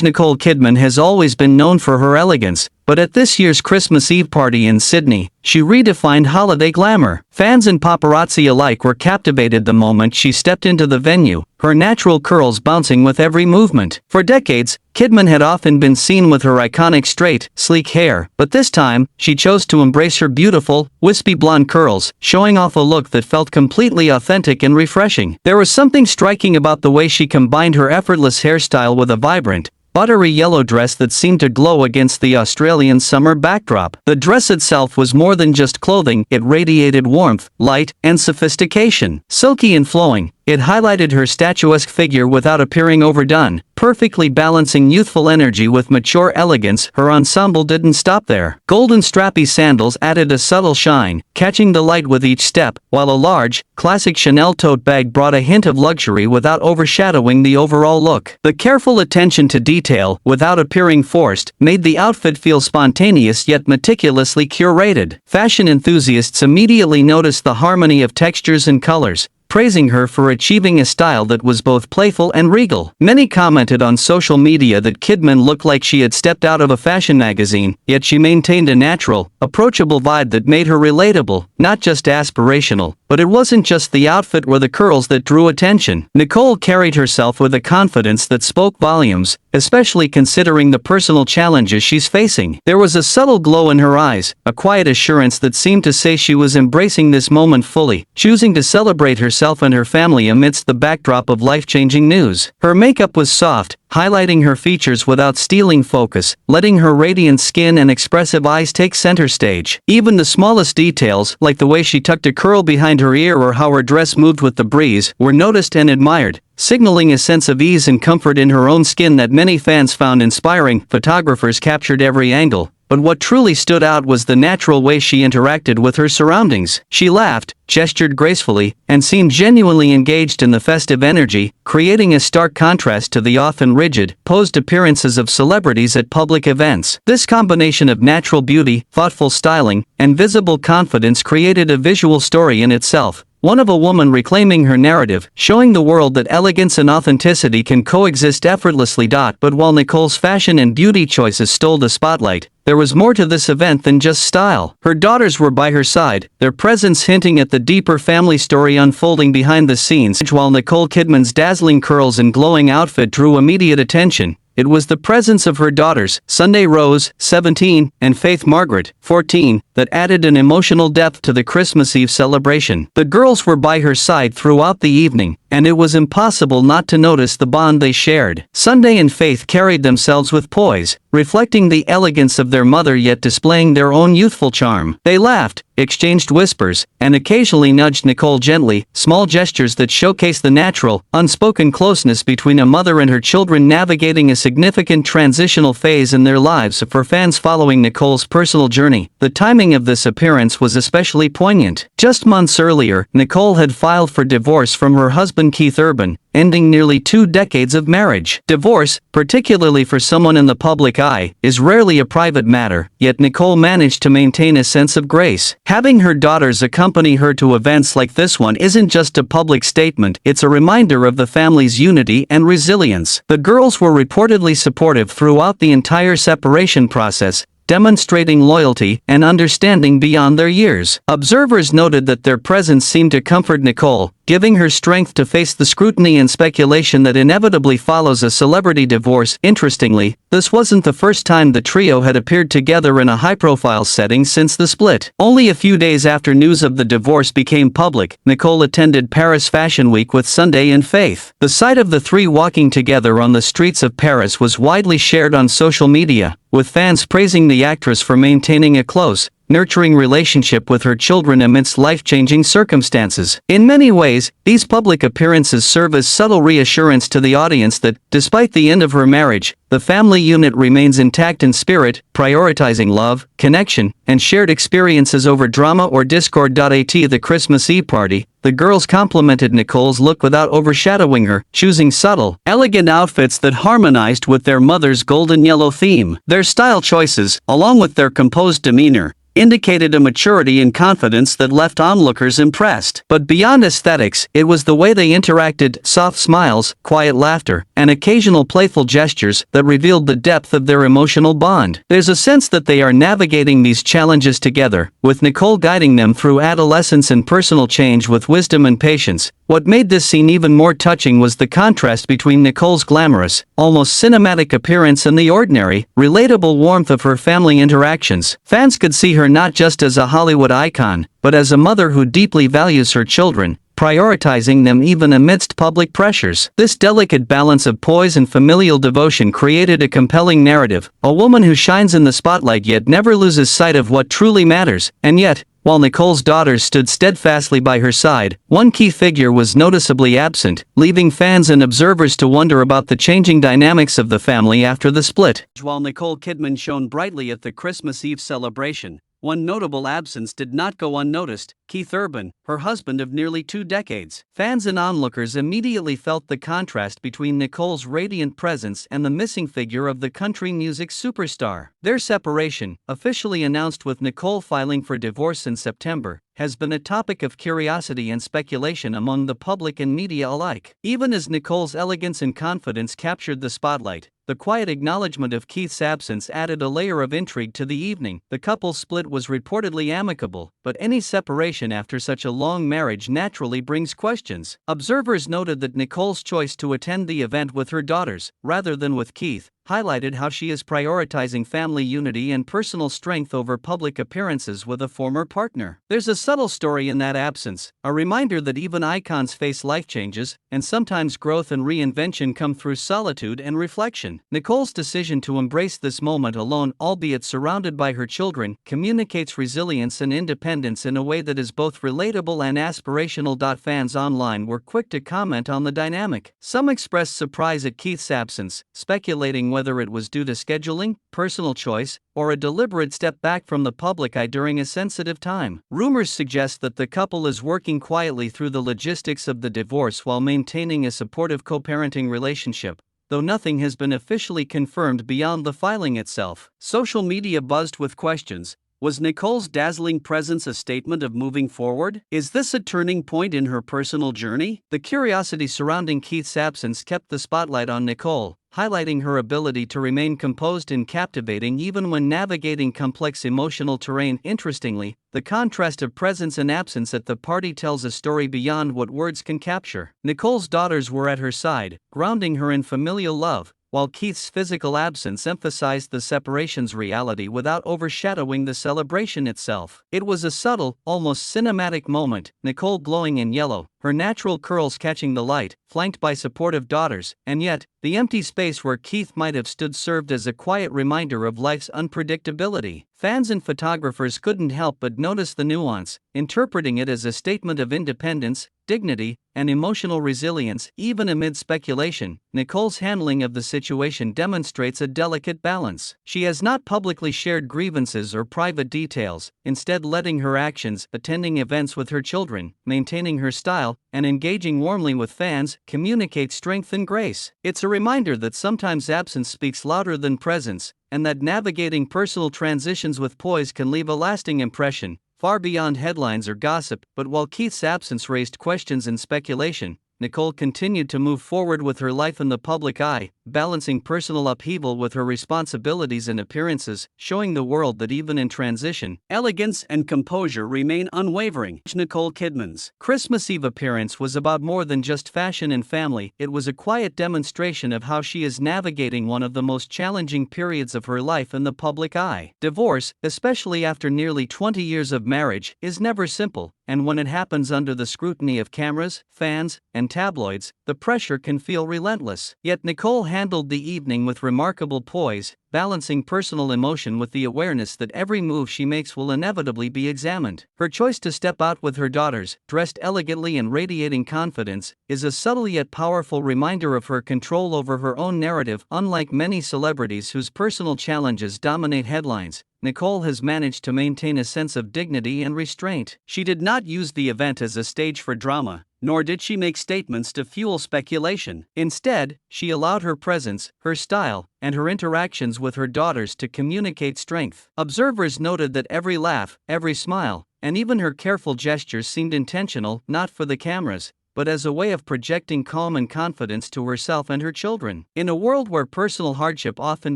Nicole Kidman has always been known for her elegance, but at this year's Christmas Eve party in Sydney, she redefined holiday glamour. Fans and paparazzi alike were captivated the moment she stepped into the venue, her natural curls bouncing with every movement. For decades, Kidman had often been seen with her iconic straight, sleek hair, but this time, she chose to embrace her beautiful, wispy blonde curls, showing off a look that felt completely authentic and refreshing. There was something striking about the way she combined her effortless hairstyle with a vibrant, buttery yellow dress that seemed to glow against the Australian summer backdrop. The dress itself was more than just clothing, it radiated warmth, light, and sophistication. Silky and flowing, it highlighted her statuesque figure without appearing overdone, perfectly balancing youthful energy with mature elegance. Her ensemble didn't stop there. Golden strappy sandals added a subtle shine, catching the light with each step, while a large, classic Chanel tote bag brought a hint of luxury without overshadowing the overall look. The careful attention to detail, without appearing forced, made the outfit feel spontaneous yet meticulously curated. Fashion enthusiasts immediately noticed the harmony of textures and colors, praising her for achieving a style that was both playful and regal. Many commented on social media that Kidman looked like she had stepped out of a fashion magazine, yet she maintained a natural, approachable vibe that made her relatable, not just aspirational. But it wasn't just the outfit or the curls that drew attention. Nicole carried herself with a confidence that spoke volumes, especially considering the personal challenges she's facing. There was a subtle glow in her eyes, a quiet assurance that seemed to say she was embracing this moment fully, choosing to celebrate herself and her family amidst the backdrop of life-changing news. Her makeup was soft, highlighting her features without stealing focus, letting her radiant skin and expressive eyes take center stage. Even the smallest details, like the way she tucked a curl behind her ear or how her dress moved with the breeze, were noticed and admired, signaling a sense of ease and comfort in her own skin that many fans found inspiring. Photographers captured every angle, but what truly stood out was the natural way she interacted with her surroundings. She laughed, gestured gracefully, and seemed genuinely engaged in the festive energy, creating a stark contrast to the often rigid, posed appearances of celebrities at public events. This combination of natural beauty, thoughtful styling, and visible confidence created a visual story in itself, one of a woman reclaiming her narrative, showing the world that elegance and authenticity can coexist effortlessly. But while Nicole's fashion and beauty choices stole the spotlight, there was more to this event than just style. Her daughters were by her side, their presence hinting at the deeper family story unfolding behind the scenes. While Nicole Kidman's dazzling curls and glowing outfit drew immediate attention, it was the presence of her daughters, Sunday Rose, 17, and Faith Margaret, 14, that added an emotional depth to the Christmas Eve celebration. The girls were by her side throughout the evening, and it was impossible not to notice the bond they shared. Sunday and Faith carried themselves with poise, reflecting the elegance of their mother yet displaying their own youthful charm. They laughed, exchanged whispers, and occasionally nudged Nicole gently, small gestures that showcased the natural, unspoken closeness between a mother and her children navigating a significant transitional phase in their lives. For fans following Nicole's personal journey, the timing of this appearance was especially poignant. Just months earlier, Nicole had filed for divorce from her husband Keith Urban, ending nearly 2 decades of marriage. Divorce, particularly for someone in the public eye, is rarely a private matter, yet Nicole managed to maintain a sense of grace. Having her daughters accompany her to events like this one isn't just a public statement, it's a reminder of the family's unity and resilience. The girls were reportedly supportive throughout the entire separation process, demonstrating loyalty and understanding beyond their years. Observers noted that their presence seemed to comfort Nicole, giving her strength to face the scrutiny and speculation that inevitably follows a celebrity divorce. Interestingly, this wasn't the first time the trio had appeared together in a high-profile setting since the split. Only a few days after news of the divorce became public, Nicole attended Paris Fashion Week with Sunday and Faith. The sight of the three walking together on the streets of Paris was widely shared on social media, with fans praising the actress for maintaining a close, nurturing relationship with her children amidst life-changing circumstances. In many ways, these public appearances serve as subtle reassurance to the audience that, despite the end of her marriage, the family unit remains intact in spirit, prioritizing love, connection, and shared experiences over drama or discord. At the Christmas Eve party, the girls complimented Nicole's look without overshadowing her, choosing subtle, elegant outfits that harmonized with their mother's golden yellow theme. Their style choices, along with their composed demeanor, indicated a maturity and confidence that left onlookers impressed. But beyond aesthetics, it was the way they interacted, soft smiles, quiet laughter, and occasional playful gestures that revealed the depth of their emotional bond. There's a sense that they are navigating these challenges together, with Nicole guiding them through adolescence and personal change with wisdom and patience. What made this scene even more touching was the contrast between Nicole's glamorous, almost cinematic appearance and the ordinary, relatable warmth of her family interactions. Fans could see her not just as a Hollywood icon, but as a mother who deeply values her children, prioritizing them even amidst public pressures. This delicate balance of poise and familial devotion created a compelling narrative, a woman who shines in the spotlight yet never loses sight of what truly matters. And yet, while Nicole's daughters stood steadfastly by her side, one key figure was noticeably absent, leaving fans and observers to wonder about the changing dynamics of the family after the split. While Nicole Kidman shone brightly at the Christmas Eve celebration, one notable absence did not go unnoticed: Keith Urban, her husband of nearly 2 decades. Fans and onlookers immediately felt the contrast between Nicole's radiant presence and the missing figure of the country music superstar. Their separation, officially announced with Nicole filing for divorce in September, has been a topic of curiosity and speculation among the public and media alike. Even as Nicole's elegance and confidence captured the spotlight, the quiet acknowledgement of Keith's absence added a layer of intrigue to the evening. The couple's split was reportedly amicable, but any separation after such a long marriage naturally brings questions. Observers noted that Nicole's choice to attend the event with her daughters, rather than with Keith, highlighted how she is prioritizing family unity and personal strength over public appearances with a former partner. There's a subtle story in that absence, a reminder that even icons face life changes, and sometimes growth and reinvention come through solitude and reflection. Nicole's decision to embrace this moment alone, albeit surrounded by her children, communicates resilience and independence in a way that is both relatable and aspirational. Fans online were quick to comment on the dynamic. Some expressed surprise at Keith's absence, speculating whether it was due to scheduling, personal choice, or a deliberate step back from the public eye during a sensitive time. Rumors suggest that the couple is working quietly through the logistics of the divorce while maintaining a supportive co-parenting relationship, though nothing has been officially confirmed beyond the filing itself. Social media buzzed with questions. Was Nicole's dazzling presence a statement of moving forward? Is this a turning point in her personal journey? The curiosity surrounding Keith's absence kept the spotlight on Nicole, highlighting her ability to remain composed and captivating even when navigating complex emotional terrain. Interestingly, the contrast of presence and absence at the party tells a story beyond what words can capture. Nicole's daughters were at her side, grounding her in familial love, while Keith's physical absence emphasized the separation's reality without overshadowing the celebration itself. It was a subtle, almost cinematic moment, Nicole glowing in yellow, her natural curls catching the light, flanked by supportive daughters, and yet, the empty space where Keith might have stood served as a quiet reminder of life's unpredictability. Fans and photographers couldn't help but notice the nuance, interpreting it as a statement of independence, dignity, and emotional resilience. Even amid speculation, Nicole's handling of the situation demonstrates a delicate balance. She has not publicly shared grievances or private details, instead letting her actions, attending events with her children, maintaining her style, and engaging warmly with fans, communicate strength and grace. It's a reminder that sometimes absence speaks louder than presence, and that navigating personal transitions with poise can leave a lasting impression, far beyond headlines or gossip. But while Keith's absence raised questions and speculation, Nicole continued to move forward with her life in the public eye, balancing personal upheaval with her responsibilities and appearances, showing the world that even in transition, elegance and composure remain unwavering. Nicole Kidman's Christmas Eve appearance was about more than just fashion and family. It was a quiet demonstration of how she is navigating one of the most challenging periods of her life in the public eye. Divorce, especially after nearly 20 years of marriage, is never simple, and when it happens under the scrutiny of cameras, fans, and tabloids, the pressure can feel relentless. Yet Nicole handled the evening with remarkable poise, balancing personal emotion with the awareness that every move she makes will inevitably be examined. Her choice to step out with her daughters, dressed elegantly and radiating confidence, is a subtle yet powerful reminder of her control over her own narrative. Unlike many celebrities whose personal challenges dominate headlines, Nicole has managed to maintain a sense of dignity and restraint. She did not use the event as a stage for drama, nor did she make statements to fuel speculation. Instead, she allowed her presence, her style, and her interactions with her daughters to communicate strength. Observers noted that every laugh, every smile, and even her careful gestures seemed intentional, not for the cameras, but as a way of projecting calm and confidence to herself and her children. In a world where personal hardship often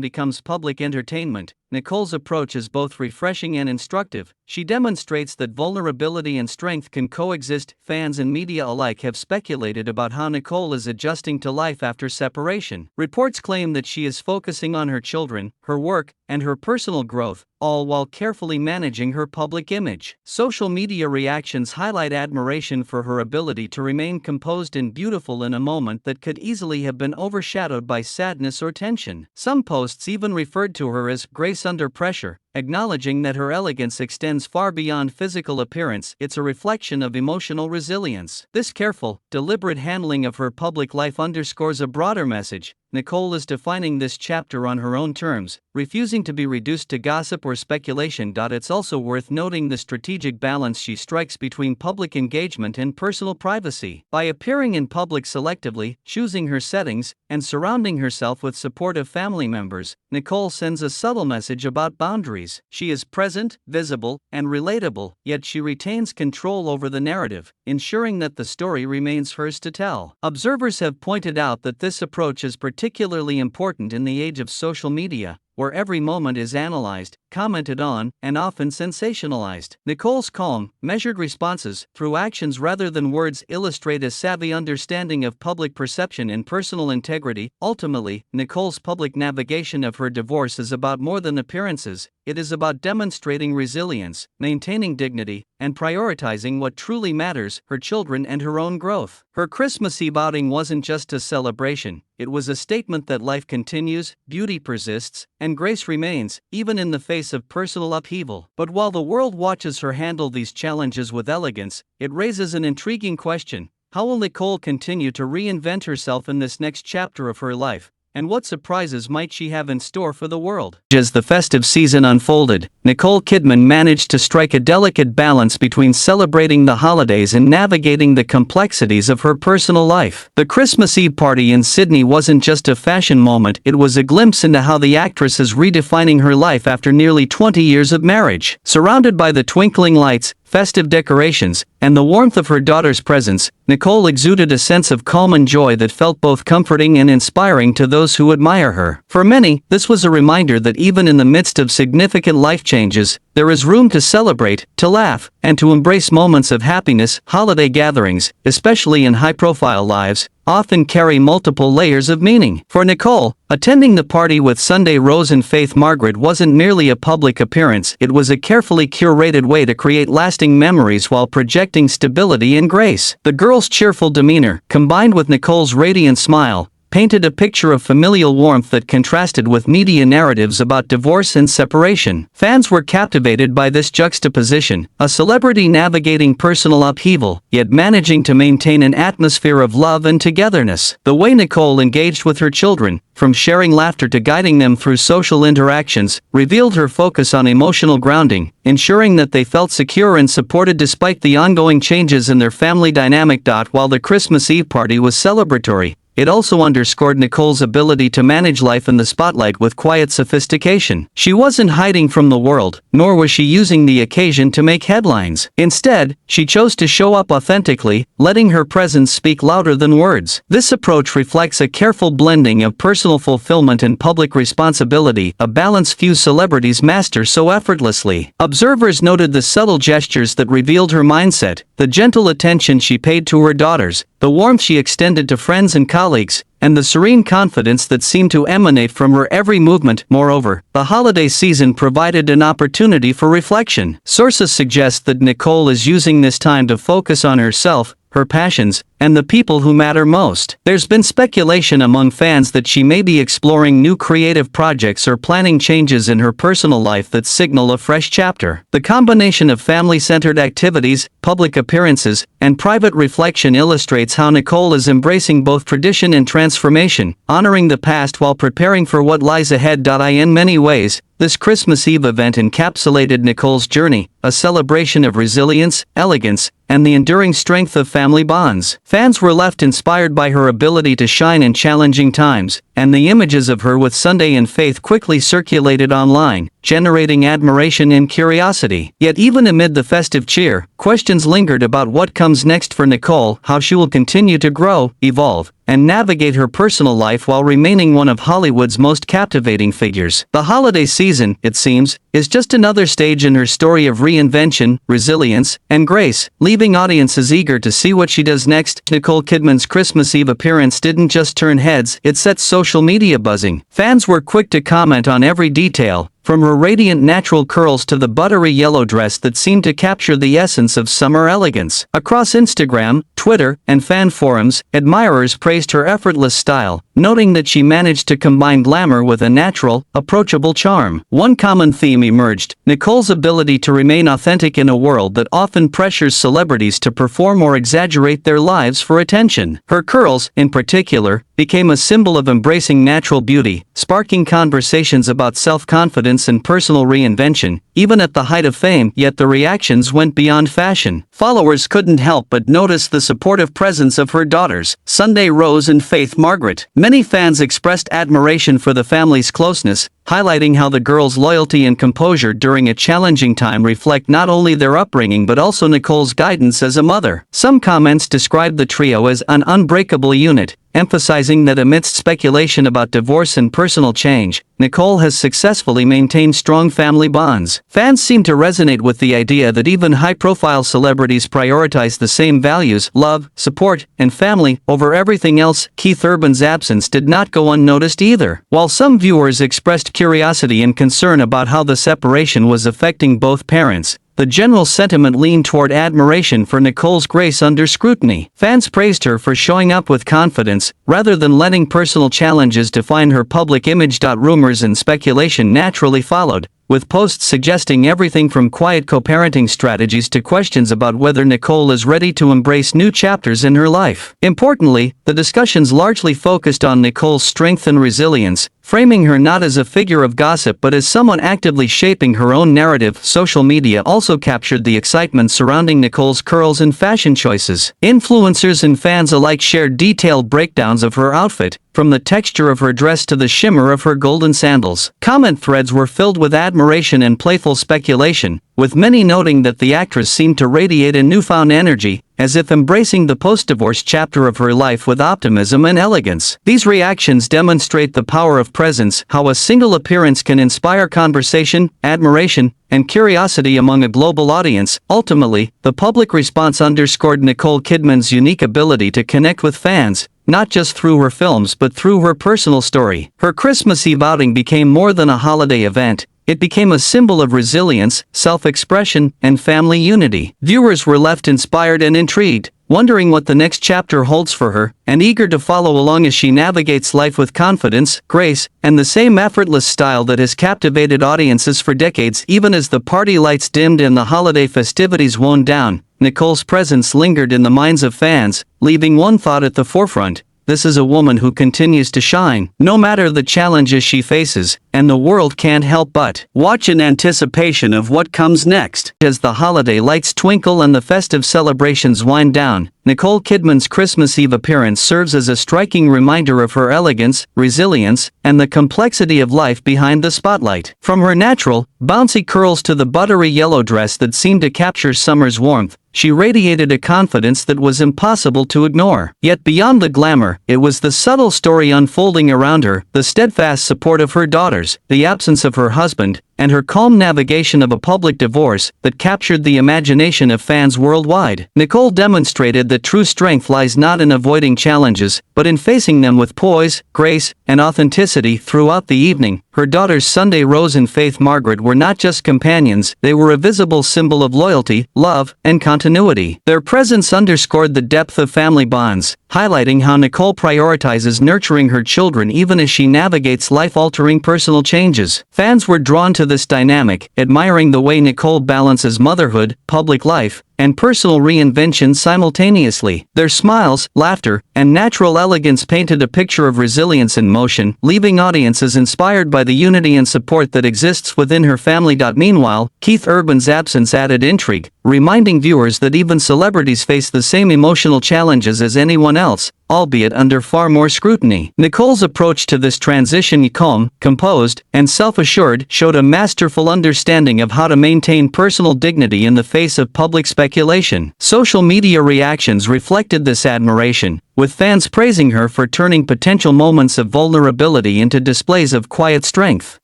becomes public entertainment, Nicole's approach is both refreshing and instructive. She demonstrates that vulnerability and strength can coexist. Fans and media alike have speculated about how Nicole is adjusting to life after separation. Reports claim that she is focusing on her children, her work, and her personal growth, all while carefully managing her public image. Social media reactions highlight admiration for her ability to remain composed and beautiful in a moment that could easily have been overshadowed by sadness or tension. Some posts even referred to her as grace under pressure, acknowledging that her elegance extends far beyond physical appearance. It's a reflection of emotional resilience. This careful, deliberate handling of her public life underscores a broader message. Nicole is defining this chapter on her own terms, refusing to be reduced to gossip or speculation. It's also worth noting the strategic balance she strikes between public engagement and personal privacy. By appearing in public selectively, choosing her settings, and surrounding herself with supportive family members, Nicole sends a subtle message about boundaries. She is present, visible, and relatable, yet she retains control over the narrative, ensuring that the story remains hers to tell. Observers have pointed out that this approach is particularly important in the age of social media, where every moment is analyzed, commented on, and often sensationalized. Nicole's calm, measured responses, through actions rather than words, illustrate a savvy understanding of public perception and personal integrity. Ultimately, Nicole's public navigation of her divorce is about more than appearances. It is about demonstrating resilience, maintaining dignity, and prioritizing what truly matters, her children and her own growth. Her Christmas Eve outing wasn't just a celebration, it was a statement that life continues, beauty persists, and grace remains, even in the face of personal upheaval. But while the world watches her handle these challenges with elegance, it raises an intriguing question. How will Nicole continue to reinvent herself in this next chapter of her life? And what surprises might she have in store for the world? As the festive season unfolded, Nicole Kidman managed to strike a delicate balance between celebrating the holidays and navigating the complexities of her personal life. The Christmas Eve party in Sydney wasn't just a fashion moment, it was a glimpse into how the actress is redefining her life after nearly 20 years of marriage. Surrounded by the twinkling lights, festive decorations, and the warmth of her daughter's presence, Nicole exuded a sense of calm and joy that felt both comforting and inspiring to those who admire her. For many, this was a reminder that even in the midst of significant life changes, there is room to celebrate, to laugh, and to embrace moments of happiness. Holiday gatherings, especially in high-profile lives, often carry multiple layers of meaning. For Nicole, attending the party with Sunday Rose and Faith Margaret wasn't merely a public appearance, it was a carefully curated way to create lasting memories while projecting stability and grace. The girls' cheerful demeanor, combined with Nicole's radiant smile, painted a picture of familial warmth that contrasted with media narratives about divorce and separation. Fans were captivated by this juxtaposition, a celebrity navigating personal upheaval, yet managing to maintain an atmosphere of love and togetherness. The way Nicole engaged with her children, from sharing laughter to guiding them through social interactions, revealed her focus on emotional grounding, ensuring that they felt secure and supported despite the ongoing changes in their family dynamic. While the Christmas Eve party was celebratory, it also underscored Nicole's ability to manage life in the spotlight with quiet sophistication. She wasn't hiding from the world, nor was she using the occasion to make headlines. Instead, she chose to show up authentically, letting her presence speak louder than words. This approach reflects a careful blending of personal fulfillment and public responsibility, a balance few celebrities master so effortlessly. Observers noted the subtle gestures that revealed her mindset, the gentle attention she paid to her daughters, the warmth she extended to friends and colleagues, and the serene confidence that seemed to emanate from her every movement. Moreover, the holiday season provided an opportunity for reflection. Sources suggest that Nicole is using this time to focus on herself, her passions, and the people who matter most. There's been speculation among fans that she may be exploring new creative projects or planning changes in her personal life that signal a fresh chapter. The combination of family-centered activities, public appearances, and private reflection illustrates how Nicole is embracing both tradition and transformation, honoring the past while preparing for what lies ahead. In many ways, this Christmas Eve event encapsulated Nicole's journey, a celebration of resilience, elegance, and the enduring strength of family bonds. Fans were left inspired by her ability to shine in challenging times, and the images of her with Sunday and Faith quickly circulated online, generating admiration and curiosity. Yet even amid the festive cheer, questions lingered about what comes next for Nicole, how she will continue to grow, evolve, and navigate her personal life while remaining one of Hollywood's most captivating figures. The holiday season, it seems, is just another stage in her story of reinvention, resilience, and grace, leaving audiences eager to see what she does next. Nicole Kidman's Christmas Eve appearance didn't just turn heads, it set social media buzzing. Fans were quick to comment on every detail, from her radiant natural curls to the buttery yellow dress that seemed to capture the essence of summer elegance. Across Instagram, Twitter, and fan forums, admirers praised her effortless style, noting that she managed to combine glamour with a natural, approachable charm. One common theme emerged: Nicole's ability to remain authentic in a world that often pressures celebrities to perform or exaggerate their lives for attention. Her curls, in particular, became a symbol of embracing natural beauty, sparking conversations about self-confidence and personal reinvention, even at the height of fame. Yet the reactions went beyond fashion. Followers couldn't help but notice the supportive presence of her daughters, Sunday Rose and Faith Margaret. Many fans expressed admiration for the family's closeness, highlighting how the girls' loyalty and composure during a challenging time reflect not only their upbringing but also Nicole's guidance as a mother. Some comments described the trio as an unbreakable unit, emphasizing that amidst speculation about divorce and personal change, Nicole has successfully maintained strong family bonds. Fans seem to resonate with the idea that even high-profile celebrities prioritize the same values, love, support, and family, over everything else. Keith Urban's absence did not go unnoticed either. While some viewers expressed curiosity and concern about how the separation was affecting both parents, the general sentiment leaned toward admiration for Nicole's grace under scrutiny. Fans praised her for showing up with confidence, rather than letting personal challenges define her public image. Rumors and speculation naturally followed, with posts suggesting everything from quiet co-parenting strategies to questions about whether Nicole is ready to embrace new chapters in her life. Importantly, the discussions largely focused on Nicole's strength and resilience, framing her not as a figure of gossip but as someone actively shaping her own narrative. Social media also captured the excitement surrounding Nicole's curls and fashion choices. Influencers and fans alike shared detailed breakdowns of her outfit, from the texture of her dress to the shimmer of her golden sandals. Comment threads were filled with admiration and playful speculation, with many noting that the actress seemed to radiate a newfound energy, as if embracing the post-divorce chapter of her life with optimism and elegance. These reactions demonstrate the power of presence, how a single appearance can inspire conversation, admiration, and curiosity among a global audience. Ultimately, the public response underscored Nicole Kidman's unique ability to connect with fans, not just through her films but through her personal story. Her Christmas Eve outing became more than a holiday event. It became a symbol of resilience, self-expression, and family unity. Viewers were left inspired and intrigued, wondering what the next chapter holds for her, and eager to follow along as she navigates life with confidence, grace, and the same effortless style that has captivated audiences for decades. Even as the party lights dimmed and the holiday festivities wound down, Nicole's presence lingered in the minds of fans, leaving one thought at the forefront: this is a woman who continues to shine, no matter the challenges she faces, and the world can't help but watch in anticipation of what comes next. As the holiday lights twinkle and the festive celebrations wind down, Nicole Kidman's Christmas Eve appearance serves as a striking reminder of her elegance, resilience, and the complexity of life behind the spotlight. From her natural, bouncy curls to the buttery yellow dress that seemed to capture summer's warmth, she radiated a confidence that was impossible to ignore. Yet beyond the glamour, it was the subtle story unfolding around her, the steadfast support of her daughters, the absence of her husband, and her calm navigation of a public divorce that captured the imagination of fans worldwide. Nicole demonstrated that true strength lies not in avoiding challenges, but in facing them with poise, grace, and authenticity. Throughout the evening, her daughters Sunday Rose and Faith Margaret were not just companions, they were a visible symbol of loyalty, love, and continuity. Their presence underscored the depth of family bonds, highlighting how Nicole prioritizes nurturing her children even as she navigates life-altering personal changes. Fans were drawn to this dynamic, admiring the way Nicole balances motherhood, public life, and personal reinvention simultaneously. Their smiles, laughter, and natural elegance painted a picture of resilience in motion, leaving audiences inspired by the unity and support that exists within her family. Meanwhile, Keith Urban's absence added intrigue, reminding viewers that even celebrities face the same emotional challenges as anyone else, albeit under far more scrutiny. Nicole's approach to this transition, calm, composed, and self-assured, showed a masterful understanding of how to maintain personal dignity in the face of public speculation. Social media reactions reflected this admiration, with fans praising her for turning potential moments of vulnerability into displays of quiet strength.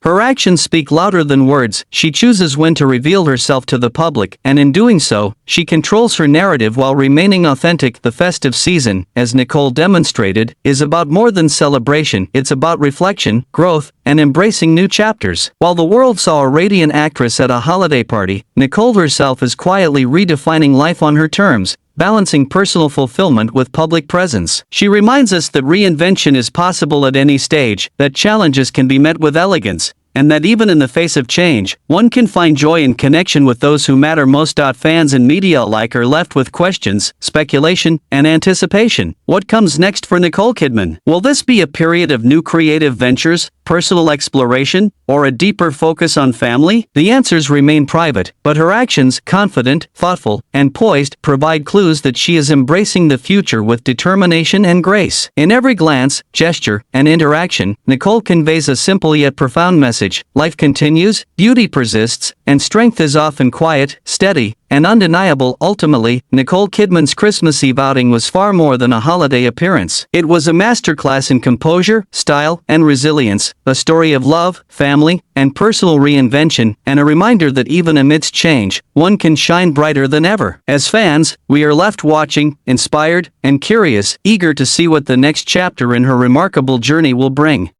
Her actions speak louder than words. She chooses when to reveal herself to the public, and in doing so, she controls her narrative while remaining authentic. The festive season, as Nicole demonstrated, is about more than celebration. It's about reflection, growth, and embracing new chapters. While the world saw a radiant actress at a holiday party, Nicole herself is quietly redefining life on her terms, balancing personal fulfillment with public presence. She reminds us that reinvention is possible at any stage, that challenges can be met with elegance, and that even in the face of change, one can find joy and connection with those who matter most. Fans and media alike are left with questions, speculation, and anticipation. What comes next for Nicole Kidman? Will this be a period of new creative ventures, personal exploration, or a deeper focus on family? The answers remain private, but her actions, confident, thoughtful, and poised, provide clues that she is embracing the future with determination and grace. In every glance, gesture, and interaction, Nicole conveys a simple yet profound message. Life continues, beauty persists, and strength is often quiet, steady, and undeniable. Ultimately, Nicole Kidman's Christmas Eve outing was far more than a holiday appearance. It was a masterclass in composure, style, and resilience, a story of love, family, and personal reinvention, and a reminder that even amidst change, one can shine brighter than ever. As fans, we are left watching, inspired, and curious, eager to see what the next chapter in her remarkable journey will bring.